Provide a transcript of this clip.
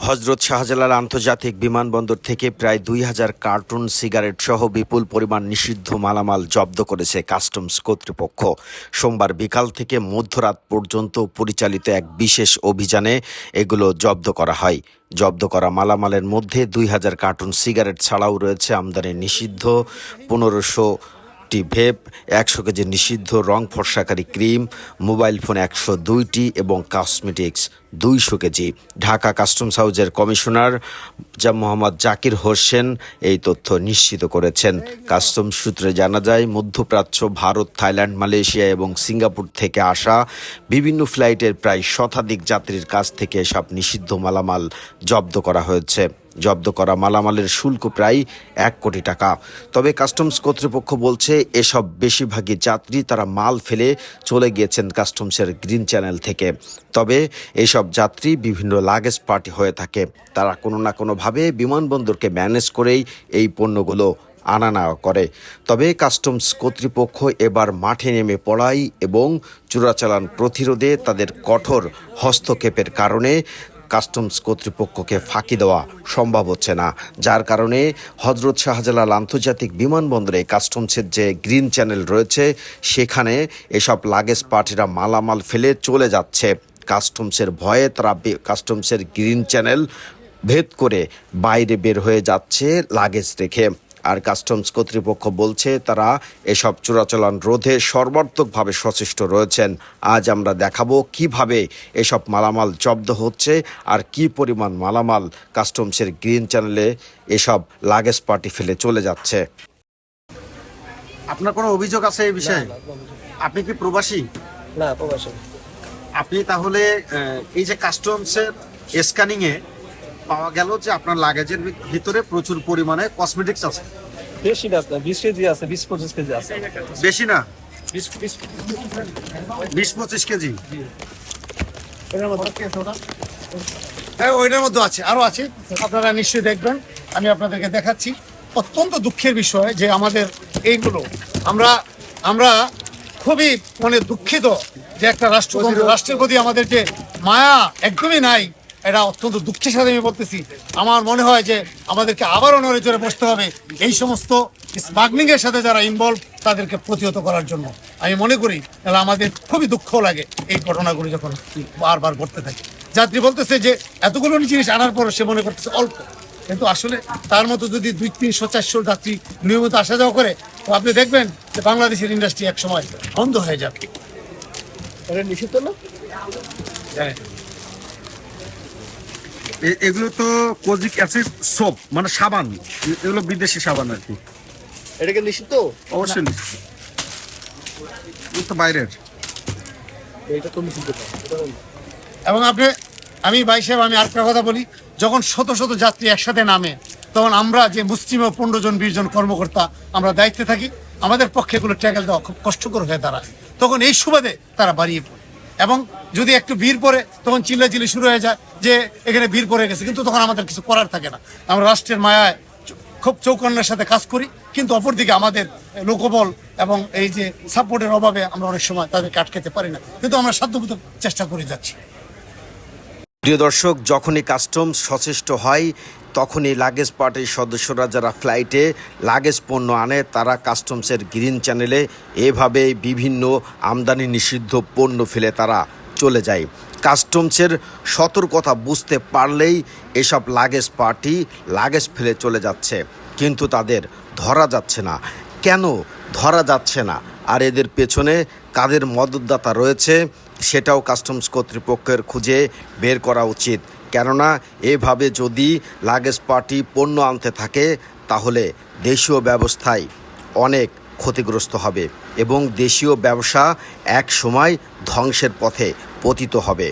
হজরত শাহজালাল আন্তর্জাতিক বিমানবন্দর থেকে প্রায় ২,০০০ কার্টুন সিগারেট সহ বিপুল পরিমাণ নিষিদ্ধ মালামাল জব্দ করেছে কাস্টমস কর্তৃপক্ষ। সোমবার বিকাল থেকে মধ্যরাত পর্যন্ত পরিচালিত এক বিশেষ অভিযানে এগুলো জব্দ করা হয়। জব্দ করা মালামালের মধ্যে ২,০০০ কার্টুন সিগারেট ছাড়াও রয়েছে আমদানি নিষিদ্ধ ১৫০০টি ভেপ, ১০০ কেজি নিষিদ্ধ রং ফর্সাকারী ক্রিম, মোবাইল ফোন ১০২টি এবং কসমেটিক্স ২০০ কেজি। ঢাকা কাস্টমস হাউজের কমিশনার মোহাম্মদ জাকির হোসেন এই তথ্য নিশ্চিত করেছেন। কাস্টমস সূত্রে জানা যায়, মধ্যপ্রাচ্য, ভারত, থাইল্যান্ড, মালয়েশিয়া এবং সিঙ্গাপুর থেকে আসা বিভিন্ন ফ্লাইটের প্রায় শতাধিক যাত্রীর কাছ থেকে এসব নিষিদ্ধ মালামাল জব্দ করা হয়েছে। জব্দ করা মালামালের শুল্ক প্রায় ১ কোটি টাকা। তবে কাস্টমস কর্তৃপক্ষ বলছে, এসব বেশিরভাগই যাত্রী তারা মাল ফেলে চলে গিয়েছেন কাস্টমসের গ্রিন চ্যানেল থেকে। তবে এসব যাত্রী বিভিন্ন লাগেজ পার্টি হয়ে থাকে। তারা কোনো না কোনোভাবে বিমানবন্দরকে ম্যানেজ করেই এই পণ্যগুলো আনা নেওয়া করে। তবে কাস্টমস কর্তৃপক্ষ এবার মাঠে নেমে পড়াই এবং চোরাচালান প্রতিরোধে তাদের কঠোর হস্তক্ষেপের কারণে কাস্টমস কর্তৃপক্ষকে ফাঁকি দেওয়া সম্ভব হচ্ছে না, যার কারণে হজরত শাহজালাল আন্তর্জাতিক বিমানবন্দরে কাস্টমসের যে গ্রিন চ্যানেল রয়েছে সেখানে এসব লাগেজ পার্টিরা মালামাল ফেলে চলে যাচ্ছে। কাস্টমসের ভয়ে তারা কাস্টমসের গ্রিন চ্যানেল ভেদ করে বাইরে বের হয়ে যাচ্ছে লাগেজ রেখে। আর কাস্টমস কর্তৃপক্ষ বলছে, তারা এসব চোরাচালান রোধে সর্বাত্মকভাবে সচেষ্ট রয়েছেন। আজ আমরা দেখাবো কিভাবে এসব মালামাল জব্দ হচ্ছে আর কি পরিমাণ মালামাল কাস্টমসের গ্রিন চ্যানেলে এসব লাগেজ পার্টি ফেলে চলে যাচ্ছে। আপনার কোনো অভিযোগ আছে এই বিষয়ে? আপনি কি প্রবাসী? না, প্রবাসী। আপনি তাহলে এই যে কাস্টমসের স্ক্যানিং এ পাওয়া গেল যে আপনার লাগেজের ভিতরে প্রচুর পরিমাণে কসমেটিক্স আছে। বেশি না, আপনার 20 কেজি আছে, 20-25 কেজি আছে। বেশি না, 20-25 20-25 কেজি। এর মধ্যে হ্যাঁ, ওইটার মধ্যে আছে, আরো আছে, আপনারা নিশ্চয়ই দেখবেন। আমি আপনাদেরকে দেখাচ্ছি। অত্যন্ত দুঃখের বিষয় যে আমাদের এইগুলো আমরা আমরা খুবই দুঃখিত যে একটা রাষ্ট্রের প্রতি আমাদের যে মায়া একদমই নাই। এটা অত্যন্ত দুঃখের সাথে আমি বলতেছি। আমার মনে হয় যে আমাদেরকে আবারও নড়ে চড়ে বসতে হবে এই সমস্ত স্মাগলিং এর সাথে যারা ইনভলভ তাদেরকে প্রতিহত করার জন্য। আমি মনে করি তাহলে আমাদের খুবই দুঃখ লাগে এই ঘটনাগুলো যখন বারবার ঘটতে থাকে। যাত্রী বলতেছে যে এতগুলো জিনিস আনার পর সে মনে করতেছে অল্প, কিন্তু আসলে তার মতো যদি 200-300-400 যাত্রী নিয়মিত আসা যাওয়া করে, তো আপনি দেখবেন যে বাংলাদেশের ইন্ডাস্ট্রি এক সময় বন্ধ হয়ে যাবে। এটা নিষিদ্ধ না? হ্যাঁ, এগুলো তো কোজিক অ্যাসিড সোপ, মানে সাবান, এগুলো বিদেশি সাবান আর কি। এটা কি নিষিদ্ধ? অবশ্যই তো বাইরের। এটা তো নিষিদ্ধ না। এবং আমি ভাই সাহেব, আমি আরেকটা কথা বলি, যখন শত শত যাত্রী একসাথে নামে, তখন আমরা যে মুসলিম 15 জন 20 জন কর্মকর্তা আমরা দায়িত্বে থাকি, আমাদের পক্ষে এগুলো ট্যাকেল দেওয়া খুব কষ্টকর হয়ে দাঁড়ায়। তখন এই সুবাদে তারা বাড়িয়ে পড়ে, এবং যদি একটু ভিড় পড়ে তখন চিল্লাচিল্লি শুরু হয়ে যায় যে এখানে ভিড় পড়ে গেছে, কিন্তু তখন আমাদের কিছু করার থাকে না। আমরা রাষ্ট্রের মায়ায় খুব চৌকন্যার সাথে কাজ করি, কিন্তু অপরদিকে আমাদের লোকবল এবং এই যে সাপোর্টের অভাবে আমরা অনেক সময় তাদেরকে আটকাতে পারি না, কিন্তু আমরা সাধ্যমতো চেষ্টা করে যাচ্ছি। প্রিয় দর্শক, যখনই কাস্টমস সচেষ্ট হয় তখনই লাগেজ পার্টির সদস্যরা যারা ফ্লাইটে লাগেজ পণ্য আনে তারা কাস্টমসের গ্রিন চ্যানেলে এভাবে বিভিন্ন আমদানি নিষিদ্ধ পণ্য ফেলে তারা চলে যায়। কাস্টমসের সতর্কতা বুঝতে পারলেই এসব লাগেজ পার্টি লাগেজ ফেলে চলে যাচ্ছে, কিন্তু তাদের ধরা যাচ্ছে না। কেন ধরা যাচ্ছে না, আর এদের পেছনে কাদের মদতদাতা রয়েছে সেটাও কাস্টমস কর্তৃপক্ষের খুঁজে বের করা উচিত। কেননা এভাবে যদি লাগেজ পার্টি পণ্য আনতে থাকে তাহলে দেশীয় ব্যবস্থায় অনেক ক্ষতিগ্রস্ত হবে এবং দেশীয় ব্যবসা এক সময় ধ্বংসের পথে পতিত হবে।